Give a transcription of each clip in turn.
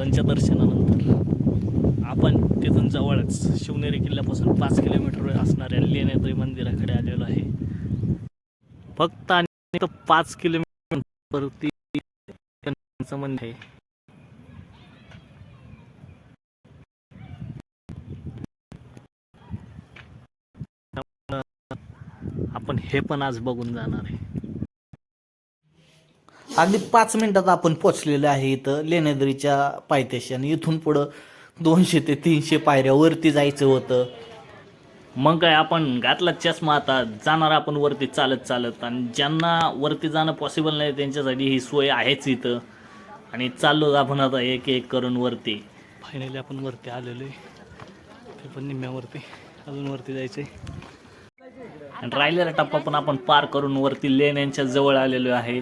महाराजांच्या दर्शनानंतर आपण तिथून जवळच शिवनेरी किल्ल्यापासून 5 किलोमीटरवर असणाऱ्या लेण्याद्री मंदिराकडे आलेलो आहे. फक्त आणि 5 किलोमीटरवरती त्यांचं मंदिर आहे. आपण हे पण आज बघून जाणार आहे. अगदी 5 मिनिटात आपण पोचलेलो आहे इथं लेण्याद्रीच्या पायथ्याशी आणि इथून पुढं 200 ते 300 पायऱ्या वरती जायचं होतं. मग काय आपण घातला चष्मा, आता जाणार आपण वरती चालत चालत. आणि ज्यांना वरती जाणं पॉसिबल नाही त्यांच्यासाठी ही सोय आहेच इथं. आणि चाललो आपण आता एक एक करून वरती. फायनली आपण वरती आलेलो आहे. ते पण निम्म्यावरती, अजून वरती जायचं आहे. आणि राहिलेला टप्पा पण आपण पार करून वरती लेण्यांच्या जवळ आलेलो आहे.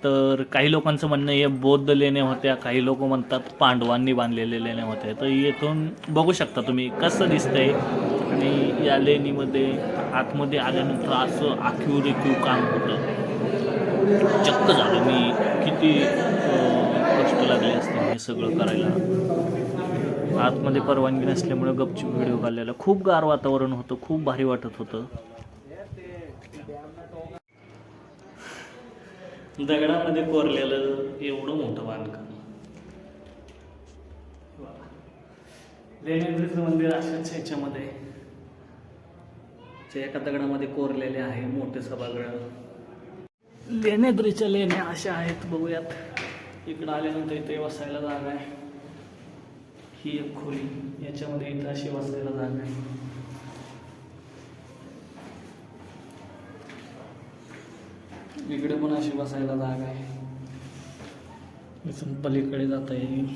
तर काही लोकांचं म्हणणं हे बौद्ध लेण्या होत्या, काही लोक म्हणतात पांडवांनी बांधलेल्या लेण्या होत्या. तर येथून बघू शकता तुम्ही कसं दिसतंय. आणि या लेणीमध्ये आतमध्ये आल्यानंतर असं आखीव रेखीव काम होतं. चक्क झालं मी, किती कष्ट लागले असते हे सगळं करायला. आतमध्ये परवानगी नसल्यामुळे गपचूप व्हिडिओ काढलेला. खूप गार वातावरण होतं, खूप भारी वाटत होतं. दगडामध्ये कोरलेलं एवढं मोठं बांधकाम. लेण्याद्रीचं मंदिर अशाच ह्याच्यामध्ये एका दगडामध्ये कोरलेले आहे मोठे सभागृह. लेण्याद्रीच्या लेण्या अशा आहेत, बघूयात. इकडं आल्यानंतर इथे बसायला जागा आहे. ही एक खोली, याच्यामध्ये इथं अशी बसायला जागा आहे. इकडे पण अशी बसायला जागा आहे. इथून पलीकडे जाता येईल.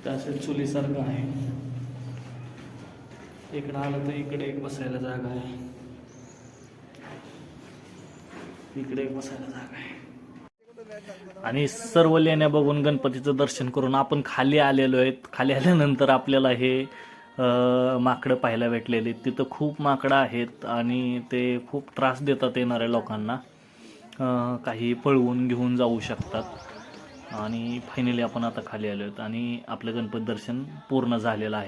असं चुलीसारखं आहे. इकडं आलं तर इकडे एक बसायला जागा आहे, इकडे एक बसायला जागा आहे. आणि सर्व लेण्या बघून गणपतीचं दर्शन करून आपण खाली आलेलो आहेत. खाली आल्यानंतर आपल्याला हे माकडं पाहायला भेटलेले. तिथं खूप माकडं आहेत आणि ते खूप त्रास देतात येणाऱ्या लोकांना. काही पळवून घेऊन जाऊ शकतात. आणि फायनली आपण आता खाली आलो आहोत आणि आपलं गणपती दर्शन पूर्ण झालेलं आहे.